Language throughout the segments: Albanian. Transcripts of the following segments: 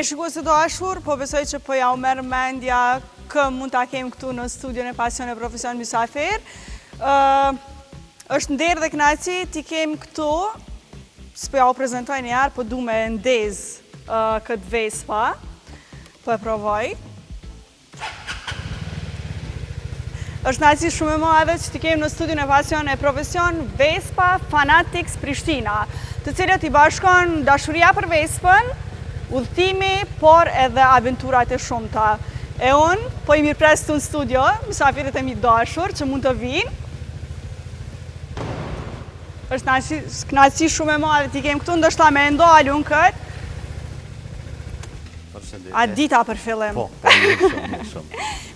E shikues të dashur, po besoj që po ja u merr mendja kë mund ta kem këtu në studion e Pasion e Profesion mysafir. Është nder dhe kënaqësi ti kem këtu. S'po ja u prezantoj një herë, po du me ndez këtë Vespa. Po e provoj. Është kënaqësi shumë e madhe që ti kem në studion e Pasion e Profesion Vespa Fanatics Prishtina, të cilët i bashkon dashuria për Vespën, udhëtimi, por edhe aventurat e shumta. E unë, po i mirëpres të në studio, mysafirët e mi dashur që mund të vinë. Është kënaqësi shumë e madhe ti kem këtu, ndoshta me ndalu në këtë. A dita për fillim? Po, mirë shumë.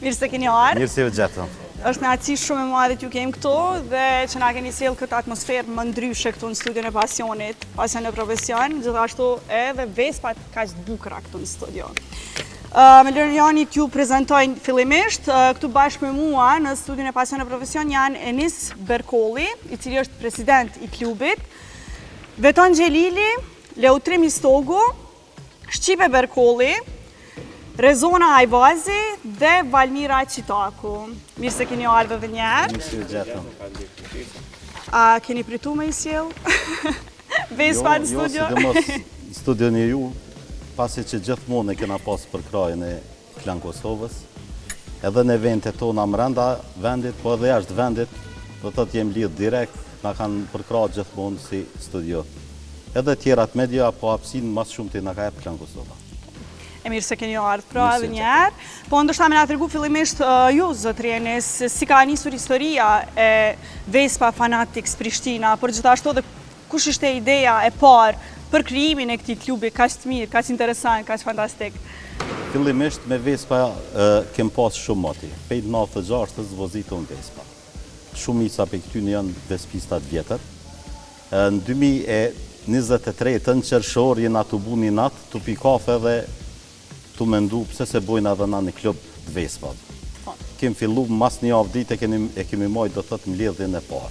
Mirë se keni ardhur. Mirë se u gjetëm. Është kënaqësi shumë e madhe t'ju kem këtu dhe që na keni sjellë këtë atmosferë më ndryshe këtu në studion e Pasionit, Pasion e Profesion, gjithashtu edhe Vespat kaq të bukura këtu në studio. Me lërjani t'ju prezentoj fillimisht, këtu bashkë me mua në studion e Pasion e Profesion janë Enis Berkolli, i cili është president i klubit, Veton Gjelili, Leutrim Istogu, Shqipe Berkolli, Rezona Ajvazi dhe Valmira Qitaku. Mirë se keni ardhur edhe një herë. Mirë se u gjetëm. A keni pritu me i sjell? Vespa në studio? Jo, sidomos në studion e ju, pasi që gjithmonë e kena pas për krajën e Klan Kosovës, edhe në eventet tona brenda vendit, po edhe jashtë vendit, do të jem lidh direkt, na kanë përkrahur gjithmonë si studio. Edhe tjerat media, po hapësin mas shumë të na ka jep Klan Kosova. E mirë se keni ardhur pra edhe një herë. Po ndoshta më na tregu fillimisht ju zotri Enis, si ka nisur historia e Vespa Fanatics Prishtina, por gjithashtu edhe kush ishte ideja e parë për krijimin e këtij klubi kaq të mirë, kaq interesant, kaq fantastik. Fillimisht me Vespa kem pas shumë moti. Pejt 96-ës vozitëm Vespa. Shumica për këtyne janë vespistat vjetër. Në 2023 qershor jena të bu një natë, të pi kafe dhe të mendu pëse se bojnë edhe na një klub të Vespat. Kem fillu mas një javë ditë e kemi majtë do të të mbledhjen e parë.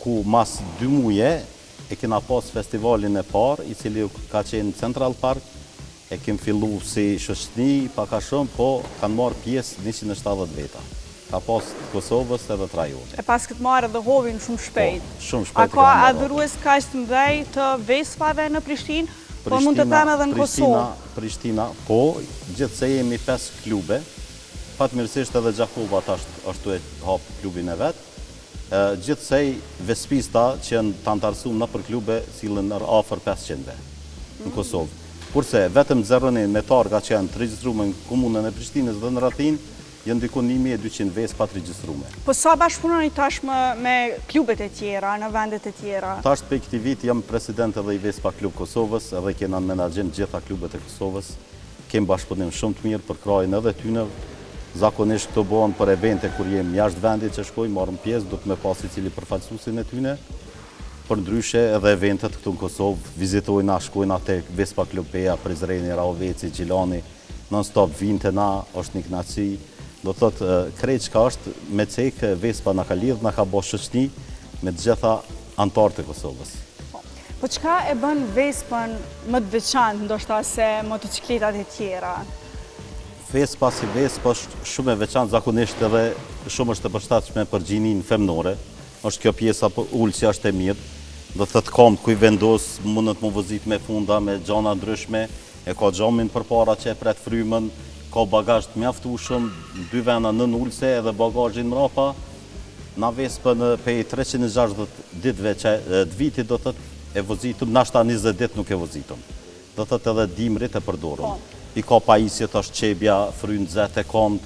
Ku mas 2 muje e kena pas festivalin e parë, i cili ka qenë Central Park, e kem fillu si shoqëni, paka shumë, po kanë marrë pjesë 170 veta. Ka pas të Kosovës edhe të rajonit. E pas këtë marrë dhe hovin shumë shpejt. Po, shumë shpejt. A ka adhurues kaq të mëdhej të Vespave në Prishtinë? Po mund të them edhe në Kosovë. Prishtina, po, gjithsej jemi 5 klube, fatmirësisht edhe Gjakova ashtu e hapë klubin e vetë, gjithsej vespista që janë të antarësuar në për klube sillen afër 500 në Kosovë. Kurse vetëm zerrënin me targa që janë të regjistruar në komunën e Prishtinës dhe në rrethin, janë dikon 1200 Vespa të regjistruar. Po sa bashkëpunoni tashmë me klubet e tjera, në vendet e tjera? Tash për këtij vit jam president edhe i Vespa Klub Kosovës, edhe kena në menaxhim gjitha klubet e Kosovës. Kem bashkëpunim shumë të mirë për krajën edhe tyne. Zakonisht këto bëhen për evente kur jem jashtë vendit që shkoj, marrëm pjesë, do të me pas i cili përfaqësuesin e tyne. Për ndryshe edhe eventet këtu në Kosovë, vizitojna, shkojna tek Vespa Klub Peja, Prizreni, Rahoveci, Gjilani, non-stop vinte na, është një kënaqësi. Do të thotë, krejt që ka është me cekë Vespa në ka lidhë, në ka bo shoqëni me të gjitha antarët e Kosovës. Po çka e bën Vespën më të veçantë, ndoshta se motocikletat e tjera? Vespa si Vespa është shumë e veçantë, zakonisht edhe shumë është e përshtatshme për gjinin femnore. Është kjo pjesa ulësja është e mirë. Do të thotë kam kuj vendos, mundet më vozit me funda, me gjana ndryshme, e ka xhamin përpara që e pret frymën, ka bagazh të mjaftueshëm, 2 vena nën ulse edhe bagazhin mrapa. Na Vespën pej 360 ditëve që të vitit do të e vozitëm, nashta 20 ditë nuk e vozitëm. Do të edhe dimrit e përdorëm. I ka pajisjet, është qebja, frynë zete, komët,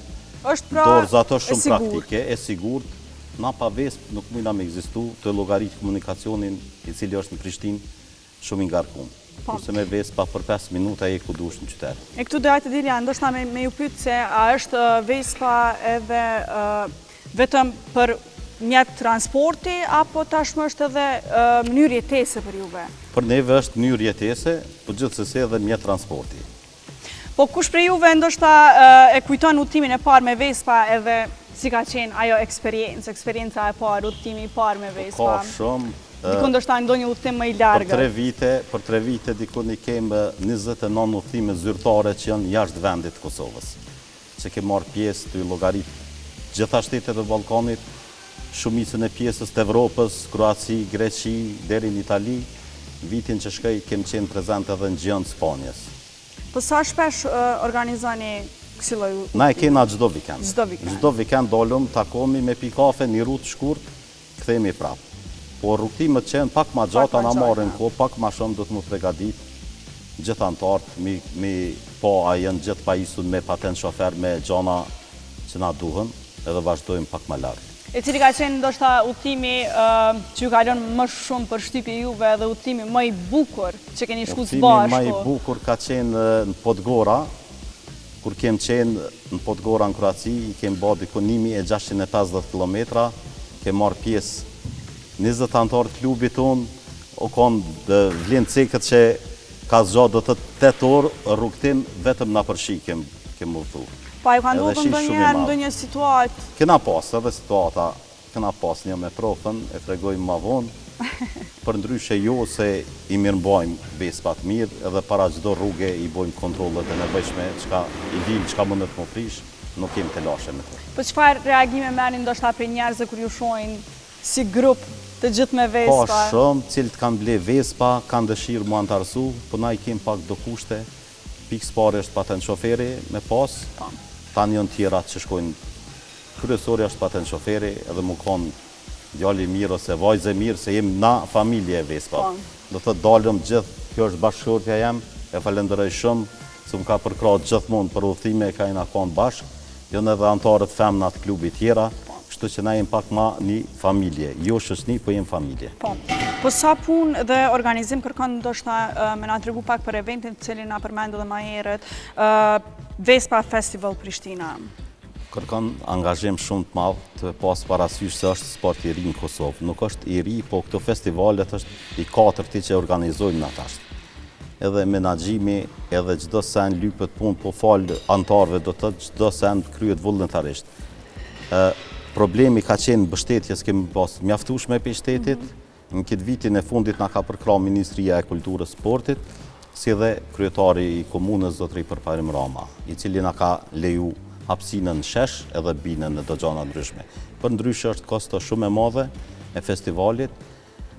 dorza ato shumë praktike, e sigurt. Na pa Vespë nuk mujna me egzistu të llogarit komunikacionin i cili është në Prishtinë shumë i ngarkuar. Kurse me Vespa për 5 minuta e ku dush në qytet. E këtu doja të dilja, ndoshta me ju pyet se a është Vespa edhe vetëm për mjet transporti apo tashmë është edhe mënyrë jetese për juve? Për neve është mënyrë jetese, por gjithsesi edhe mjet transporti. Po kush për juve ndoshta e kujton udhëtimin e parë me Vespa edhe si ka qenë ajo eksperienca e parë, udhëtimi i parë me Vespa? Ka shumë, Dikun do shta ndonjë udhëtim më i largët. Për 3 vite dikun i kemë 29 udhëtime zyrtare që janë jashtë vendit të Kosovës. Që ke marrë pjesë të llogarit gjitha shtetet e Ballkanit, shumicën e pjesës të Evropës, Kroaci, Greqi, deri në Itali, vitin që shkoj kemë qenë prezent edhe në gjënë Spanjës. Po sa shpesh organizoni kësi lloj? Na e kena çdo vikend. Çdo vikend dolëm, takomi me pi kafe, një rrutë shkurt, kthehemi prapë. Po rrugtimet që janë pak ma gjata na marrin kohë, pak ma shumë do të më përgatit gjithë antarët, po a janë gjithë pajisur me patent shofer, me gjana që na duhen, edhe vazhdojmë pak ma larg. E cili ka qenë ndoshta udhëtimi që ju ka lënë më shumë për shtypje juve dhe udhëtimi më i bukur që keni shku së bashku? Udhëtimi më i bukur ka qenë në Podgora, kur kem qenë në Podgora në Kroaci, i kem bërë diku 1650 km, kem marrë pjesë 20 antarë të klubit tonë, o konë vlen cekët që ka zgjatë do të 8 orë rrugtim vetëm na përshi kem udhëtu. Pa ju ka ndodhur ndonjëherë ndonjë situatë? Kena pas edhe situata, kena pas një me profën, e tregojmë ma vonë, për ndryshe jo se i mirëmbajmë vespat mirë, edhe para çdo rruge i bojmë kontrollet e nevojshme, çka i dim çka mundet më prish, nuk kemi të lashe me të. Po çfarë reagime merrni ndoshta për njerëzve kur ju shohin si grup të gjithë me Vespa? Ka shumë, cilët kanë ble Vespa, kanë dëshirë mu antarësu, po na i kemë pak do kushte. Pikës pare është patent shoferi me pas, tanë janë tjera që shkojnë. Kryesori është patent shoferi, edhe mu konë djali mirë ose vajzë mirë, se jemi na familje e Vespa. Do të dalëm gjithë, kjo është bashkëshortja jem, e falenderoj shumë, se më ka përkrahur gjithmonë për udhëtime, ka jena konë bashkë, janë edhe antarët femna të klubit tjera, kështu që na jem pak ma një familje, jo shoqni, po jem familje. Po sa punë dhe organizim kërkon ndoshta me na tregu pak për eventin të cilin na përmendë dhe më herët, Vespa Festival Prishtina? Kërkon angazhim shumë të madh, të pas parasysh se është sport i ri në Kosovë. Nuk është i ri, po këto festivalet është i 4-ti që organizojnë në tash. Edhe menaxhimi, edhe çdo sen lypet punë, po falë antarëve do të çdo sen kryhet vullnetarisht. Problemi ka qenë mbështetjes, kemi pas mjaftueshme për shtetit, në këtë vitin e fundit na ka përkrahur Ministria e Kulturës Sportit, si dhe kryetari i komunës Zotëri Përparim Rama, i cili na ka leju hapësinën në shesh edhe binën në do gjana ndryshme. Për ndryshe është kosto shumë e madhe e festivalit.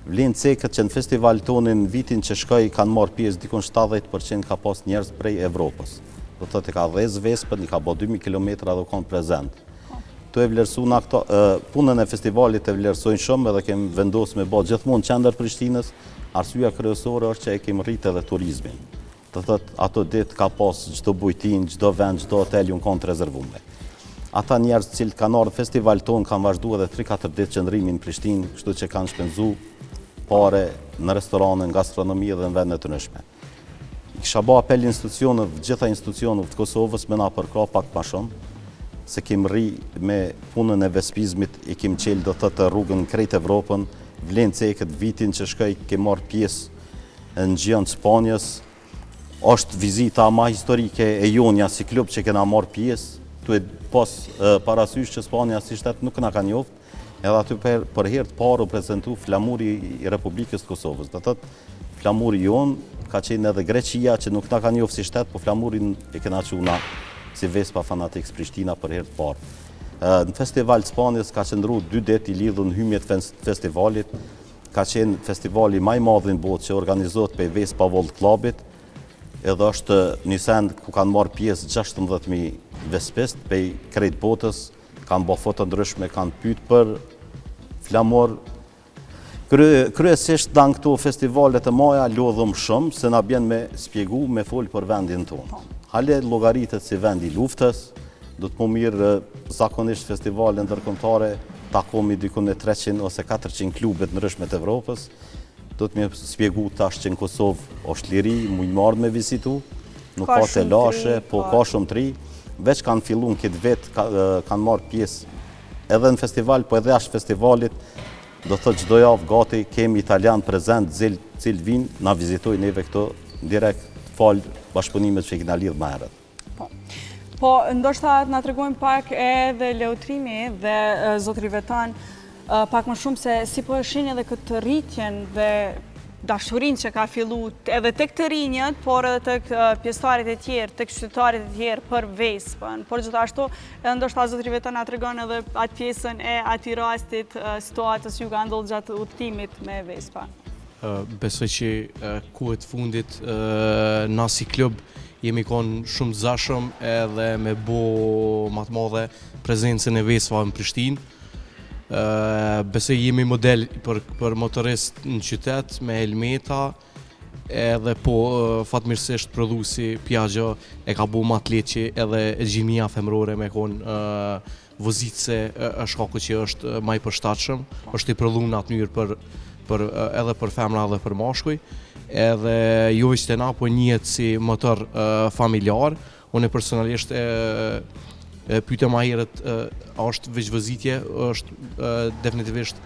Vlen cekët që në festival tonin vitin që shkoj kanë marrë pjesë dikon 70% ka pas njerëz prej Evropës. Do të thotë ka dhez Vespën, i ka bë 2000 km dhe kanë prezent. Të e vlerësuna këto, punën e festivalit e vlerësojnë shumë edhe kemi vendosur me bë gjithmonë qendër Prishtinës, arsyeja kryesore është që e kemi rritë edhe turizmin. Do thotë ato ditë ka pas çdo bujtin, çdo vend, çdo hotel janë kanë të rezervuar. Ata njerëz që kanë ardhur në festival ton kanë vazhduar edhe 3-4 ditë qëndrimin në Prishtinë, kështu që kanë shpenzuar pare në restorane, në gastronomi dhe në vende të ndryshme. Kisha bë apel institucioneve, gjitha institucioneve të Kosovës me na përkrah pak më shumë, se kemi rri me punën e vespizmit, i kemi qelë do të rrugën krejt Evropën, vlen cekët vitin që shkoj kemi marrë pjesë në gjënë Spanjës, është vizita ma historike e jonja si klub që kena marrë pjesë, tu e pas parasysh që Spanja si shtet nuk na ka njoft, edhe aty për herë të parë u prezentu flamuri i Republikës të Kosovës. Do thotë flamuri jonë ka qenë edhe Greqia që nuk na ka njoft si shtet, po flamurin e kena quna si Vespa Fanatics Prishtina për herë të parë. Në festival Spanjës ka qëndru 2 ditë i lidhur në hymjet festivalit, ka qenë festivali më i madh në botë që organizohet për Vespa World Clubit, edhe është një send ku kanë marrë pjesë 16.000 vespist për krejt botës, kanë bërë foto ndryshme, kanë pyet për flamor. Kryesisht në këto festivalet e maja lodhëm shumë, se na bjen me spjegu, me folë për vendin tonë. Hale llogaritet si vendi luftës, do të më mirë zakonisht festivalet ndërkombëtare takomi dikun e 300 ose 400 klubet ndryshme të Evropës. Do të më spjegu tash që në Kosovë është liri, mu i marrë me vizitu, nuk ka të lashe, po ka shumë tri. Veç kanë filluar këtë vetë, kanë marrë pjesë edhe në festival, po edhe jashtë festivalit, do të thotë çdo javë gati kemi italian prezent, cilë vinë, na vizitojnë neve këto direkt falë bashkëpunimet që i kena lidhë më herët. Po, ndoshta na tregojmë pak edhe Leutrimi dhe zotërive tanë, pak më shumë se si po e shihni edhe këtë rritjen dhe dashurin që ka fillu edhe tek të rinjët, por edhe tek pjesëtarit e tjerë, tek qytetarit e tjerë për Vespën. Por gjithashtu, edhe ndoshta zotëri vetë na tregon edhe atë pjesën e atij rastit, situatës që ka ndodhur gjatë udhëtimit me Vespa. Besoj që kohët fundit na si klub jemi konë shumë zashëm edhe me bo më të madhe prezencën e Vespa në Prishtinë. Besoj jemi model për motorist në qytet me helmeta edhe po fatmirësisht prodhuesi Piaggio e ka bu më të lehtë që edhe gjimia femërore me konë vozitse është shkaku që është më i përshtatshëm, është i prodhuar në atë mënyrë edhe për femra edhe për mashkuj, edhe jo veç na po njihet si motor familjar. Unë personalisht pyetja më herët a është veç vozitje, është definitivisht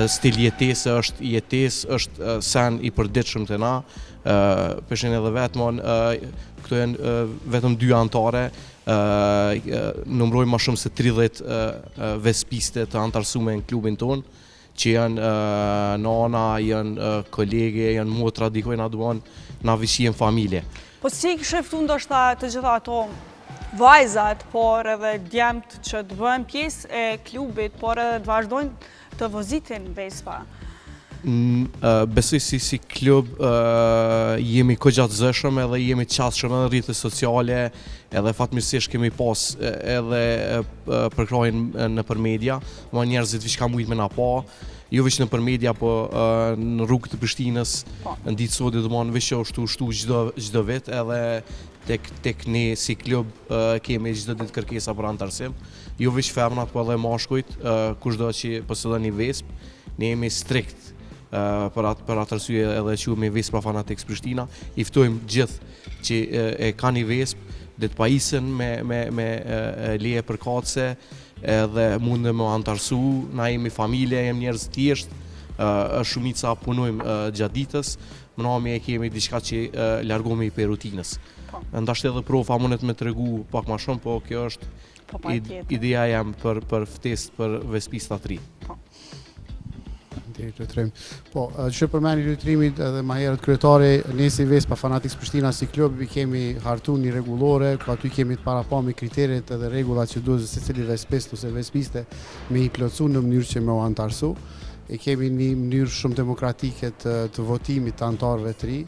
stil jetese, është jetesë, është sen i përditshëm te na. Peshin edhe vetëm këto janë vetëm 2 anëtare, numërojmë më shumë se 30 vespiste të antarësuar në klubin ton, që janë nana, janë kolege, janë motra, dikoj na duan na vishien familje. Po si i sheftu ndoshta të gjitha ato vajzat, por edhe djemt që të bëhen pjesë e klubit, por edhe të vazhdojnë të vozitin Vespa? Besoj si klub jemi kogjatë zëshëm edhe jemi qatëshëm edhe rrjetet sociale, edhe fatmirësisht kemi pas edhe përkrahjen nëpër media, ma njerëzit viç ka mujt me na pa, jo veç nëpër media, po në rrugët e Prishtinës, në ditë sodi domethënë veç shtu çdo vit, edhe tek ne si klub kemi çdo ditë kërkesa për antarësim, jo veç femrat, po edhe mashkujt, kushdo që posedon një Vespë, ne jemi strikt për atë arsye edhe quhemi Vespa Fanatics Prishtina. I ftojmë gjithë që e kanë një Vespë, dhe të pajisen me leje përkatëse, edhe mundë me antarësu, na jemi familje, jemi njerëz thjesht, shumica punojmë gjatë ditës, mënami e kemi diçka që largohemi për rutinës. Ndashtë edhe profa mundet me tregu pak ma shumë, po kjo është ideja jam për ftesë për vespista të ri. Po, që përmeni lutrimit edhe ma herët kryetari, ne si Vespa Fanatics Prishtina si klub i kemi hartu një regulore, ku aty kemi të parapami kriteret edhe regullat që duhet se cili vespist ose vespiste me i plotësu në mënyrë që me o antarësu. E kemi një mënyrë shumë demokratike të votimit të antarëve të ri,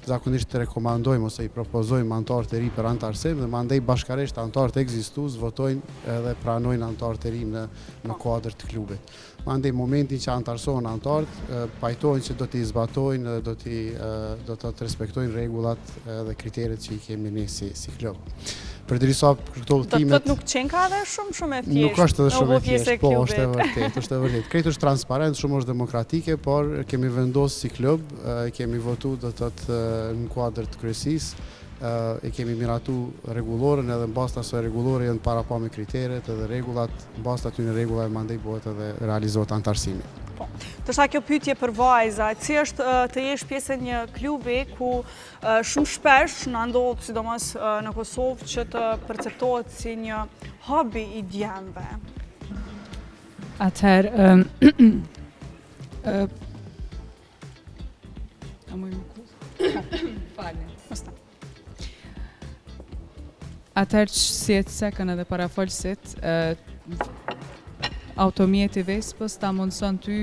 zakonisht të rekomandojmë ose i propozojmë antarë të ri për antarësim dhe mandej bashkaresht antarët ekzistus votojnë edhe pranojnë antarë të ri në kuadër të klubit. Mandej momentin që antarësohen antarët, pajtojnë që do t'i zbatojnë dhe do të respektojnë regullat dhe kriteret që i kemi ne si klub. Përderisa këto udhëtimet... Do të nuk qenë ka edhe shumë e thjeshtë. Nuk është edhe shumë e thjeshtë, po është e vërtet. Krejt është transparent, shumë është demokratike, por kemi vendosë si klub, kemi votu do të në kuadër të kryesisë, e kemi miratu regulorën edhe në bazë të asoj regulore janë para pa me kriteret edhe regullat, në bazë të aty në regullat e mandej bëhet edhe realizohet antarësimi. Të shta kjo pyetje për vajza, si është të jesh pjesë e një klubi ku shumë shpesh në ndodhë, sidomos në Kosovë, që të perceptohet si një hobi i djemve? Atëherë, atëherë që si e të sekën edhe parafolësit, automjeti Vespës ta mundëson ty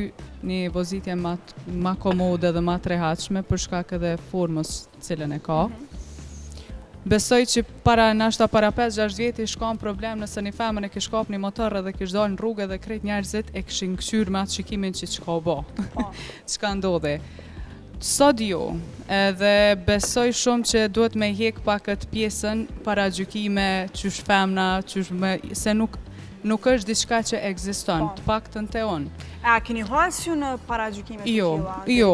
një vozitje ma komode dhe ma të rehatshme për shkak edhe formës cilën e ka. Besoj që nashta para 5-6 vjeti shkon problem nëse një femën e kish kap një motor edhe kish dalë në rrugë edhe krejt njerëzit e kishin këshyr me atë shikimin që çka bo, çka ndodhi. Sot jo, edhe besoj shumë që duhet me hjek pak këtë pjesën para gjykime, qysh femna, se nuk është diçka që ekziston, të paktën te unë. A keni hasju në paragjykime të tilla? Jo,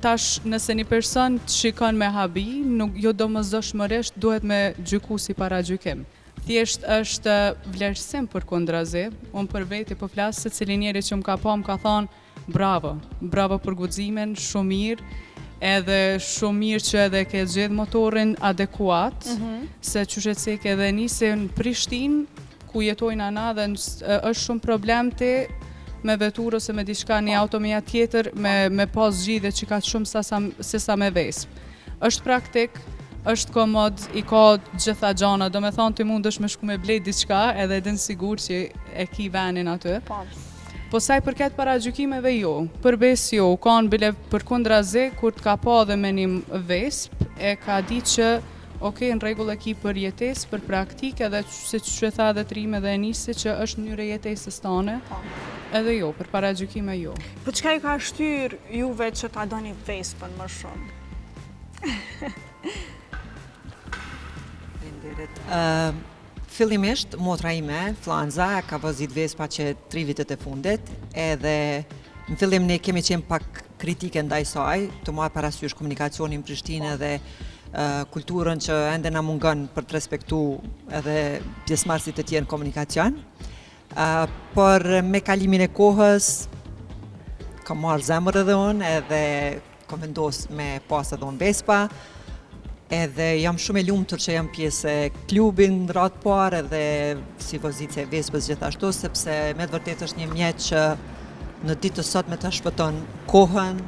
tash nëse një person të shikon me habi, jo domosdoshmërisht duhet me gjyku si paragjykim. Thjesht është vlerësim përkundrazi, unë për veti po flas se cili njeri që më ka pa më ka thonë bravo për guximin, shumë mirë, edhe shumë mirë që edhe ke gjedh motorin adekuat, se qyshet se ke edhe nisi në Prishtinë, ku jetojnë ana dhe është shumë problem të me vetur ose me diçka një automija tjetër me pas zgjidhje që ka shumë se sa me Vesp. Është praktik, është komod, i ka gjitha gjana, do me thonë ti mund është me shku me blejt diçka edhe din sigur që e ki venin aty. Po saj përket para gjykimeve jo, përbes jo, kanë bile për kundrazi, kur t'ka pa dhe me një Vesp, e ka di që okej, në rregull e ki për jetes, për praktik, edhe se që tha dhe trime dhe e nisi që është njëre jetesës tane, edhe jo, për para gjykime jo. Po çka ju ka shtyr juve që ta doni Vespën më shumë? Fillimisht, motra ime, Flanza, ka vozit Vespa që 3 vitet e fundit, edhe në fillim ne kemi qenë pak kritike ndaj saj, të marrë parasysh komunikacionin në Prishtinë dhe kulturën që ende na mungon për të respektu edhe pjesëmarrësit e tjerë në komunikacion. Por me kalimin e kohës, kam marrë zemër edhe unë, edhe kam vendos me pas edhe unë Vespa, edhe jam shumë e lumtur që jam pjesë e klubin në ratë parë edhe si vozitje e Vespës gjithashtu, sepse me të vërtet është një mjet që në ditë të sot me të shpëton kohën,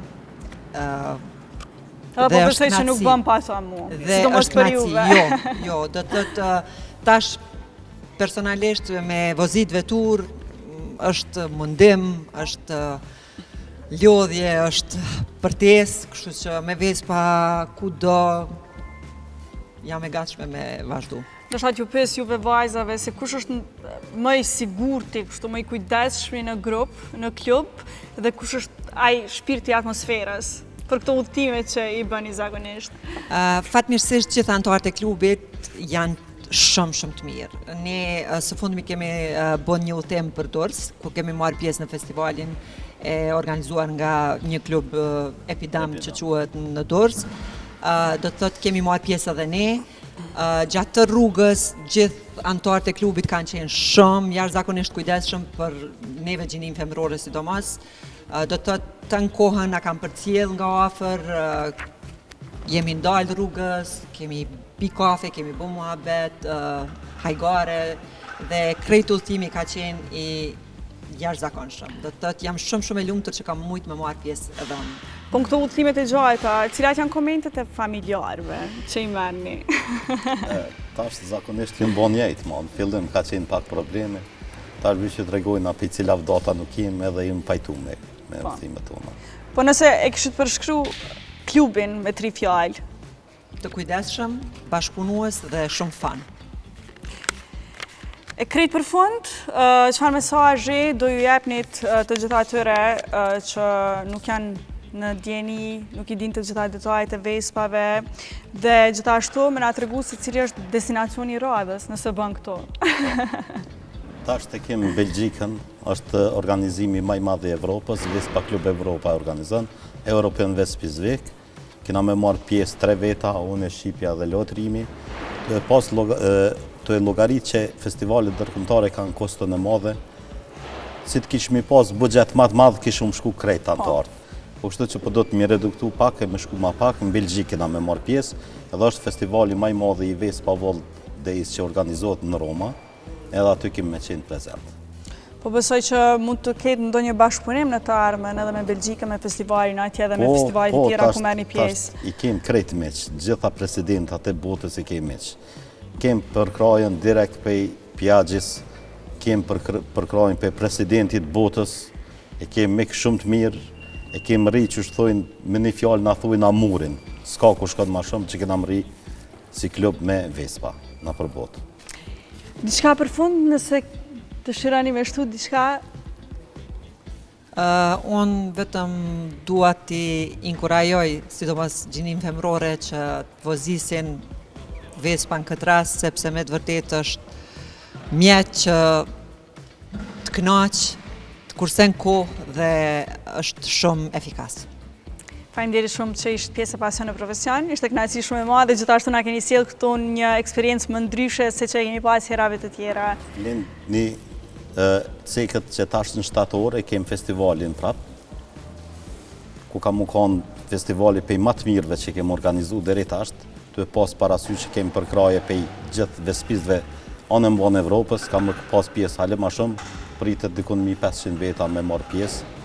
Edhe po besoj që nuk bën pa sa mu, sidomos për juve. Jo, do të thotë tash personalisht me vozit vetur është mundim, është lodhje, është përtesë, kështu që me Vespa kudo jam e gatshme me vazhdu. Do shta t'ju pes juve vajzave se kush është më i sigurti, kështu më i kujdesshmi në grup, në klub, dhe kush është ai shpirti i atmosferës për këto udhëtime që i bëni zakonisht? Fatmirësisht gjithë anëtarët e klubit janë shumë të mirë. Ne së fundmi kemi bën një udhëtim për Durrës, ku kemi marrë pjesë në festivalin e organizuar nga një klub Epidam që quhet në Durrës. Do të thotë kemi marrë pjesë edhe ne. Gjatë të rrugës, gjithë anëtarët e klubit kanë qenë shumë jashtëzakonisht kujdesshëm për neve gjininë femërore sidomos. Do të thotë të në kohën na kanë përcjell nga afër, jemi ndalë rrugës, kemi pi kafe, kemi bë muhabet, hajgare, dhe krejt udhëtimi ka qenë i jashtëzakonshëm. Do të thotë jam shumë e lumtur që kam mujt me marrë pjesë edhe unë. Po në këto udhëtimet e gjata, cilat janë komentet e familjarëve që i merrni? Tash zakonisht ju bën njëjtë, në fillim ka qenë pak probleme. Tash që tregojnë api cila data nuk jem edhe jam pajtuar me udhëtimet tona. Po nëse e kishit përshkru klubin me 3 fjalë? Të kujdesshëm, bashkëpunues dhe shumë fan. E krejt për fund, çfarë mesazhi do ju jepnit të gjitha atyre që nuk janë në djeni, nuk i din të gjitha detajet e Vespave, dhe gjithashtu me na tregu se cili është destinacioni i radhës nëse bën këto? Tash të kemi Belgjikën, është organizimi më i madh i Evropës, Vespa Klub Evropa organizon, European Vespis Week. Kena me marrë pjesë 3 veta, unë, Shqipja dhe Lotrimi. Të e llogarit që festivalet ndërkombëtare kanë kostën e madhe. Si të kishmi pas buxhet më të madh, kishim shku krejt anëtarët. Po kështu që po do të më reduktu pak e më shku më pak, në Belgjikë kena me marrë pjesë, edhe është festivali më i madh i Vespa World Days që organizohet në Roma, edhe aty kemi me qenë prezent. Po besoj që mund të ketë ndonjë bashkëpunim në të ardhmen edhe me Belgjikën, me festivalin atje dhe me festivalet të tjera ku merrni pjesë. I kemi krejt meq, gjitha presidentat e botës i kemi meq. Kemi përkrajën direkt pej Pjagjis, kemi përkrajën pej presidentit botës, e kemi mik shumë të mirë, e kemi rri që shtojnë me një fjallë na thujnë amurin. S'ka ku shkot ma shumë që kena më rri si klub me Vespa në përbotë. Diçka për fund, nëse dëshironi me shtu diçka? Unë vetëm dua t'i inkurajoj, sidomos gjininë femërore që të vozisin Vespa në këtë rast, sepse me të vërtet është mjet që të kënaq, të kursen kohë dhe është shumë efikas. Faleminderit shumë që ishte pjesë e Pasion në Profesion. Ishte kënaqësi shumë e madhe, gjithashtu na keni sjellë këtu një eksperiencë më ndryshe se që kemi pas herave të tjera. Një cekët që tash në shtator e kemi festivalin prap, ku ka mu kanë festivali pej më të mirëve që kemi organizu deri tash, të e pas parasysh që kemi përkraje pej gjithë vespisëve anë mban Evropës, ka më pas pjesë hale ma shumë, pritet dikun 1500 veta me marrë pjesë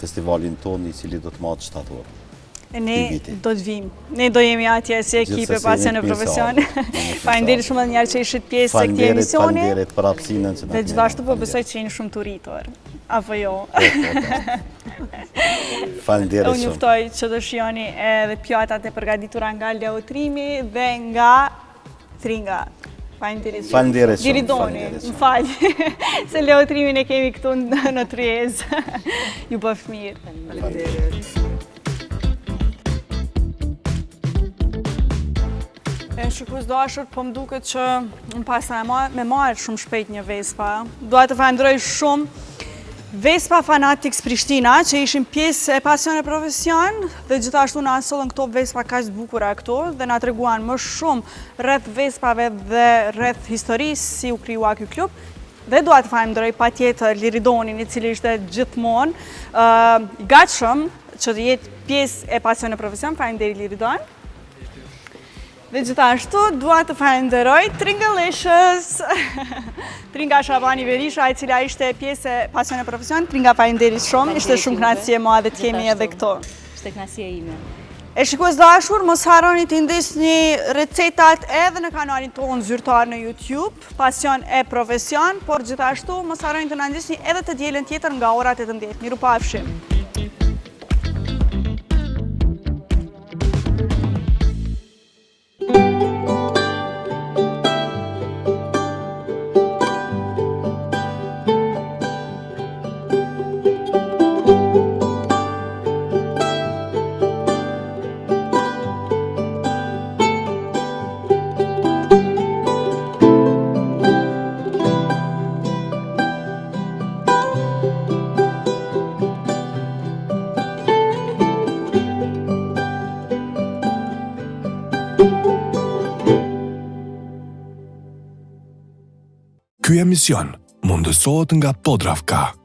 festivalin tonë, i cili do të matë shtator. Ne do të vim. Ne do jemi atje si ekipe Pasion e Profesion. Faleminderit shumë edhe një herë që ishit pjesë e këtij emisioni. Faleminderit për hapësinën që na Dhe gjithashtu po besoj që jeni shumë të rritur. Apo jo? Faleminderit Unë shumë. juftoj që të shijoni edhe pjatat e përgatitura nga Leotrimi dhe nga Tringa. Faleminderit. Faleminderit shumë. Liridoni, më fal. Se Leotrimin e kemi këtu në Tryezë. Ju bëf mirë. Faleminderit. Shikues dashur, po më duket që më pasa me marrë shumë shpejt një Vespa. Dua të falenderoj shumë Vespa Fanatics Prishtina, që ishin pjesë e Pasion e Profesion, dhe gjithashtu na sollën këto Vespa kaq të bukura këtu dhe na treguan më shumë rreth Vespave dhe rreth historisë si u krijua ky klub. Dhe dua të falenderoj patjetër Liridonin, i cili ishte gjithmonë i gatshëm që të jetë pjesë e Pasion e Profesion. Faleminderit Liridon. Dhe gjithashtu dua të falenderoj Tringalicious, Tringa Shabani Berisha, e cila ishte pjesë e Pasion e Profesion. Tringa, faleminderit shumë, ishte shumë kënaqësi e madhe të kemi edhe këtu. Ishte kënaqësia ime. E shikues dashur, mos harroni të ndisni recetat edhe në kanalin tonë zyrtar në YouTube, Pasion e Profesion, por gjithashtu mos harroni të na ndisni edhe të dielën tjetër nga ora 18. Mirupafshim. Ky emision mundësohet nga Podravka.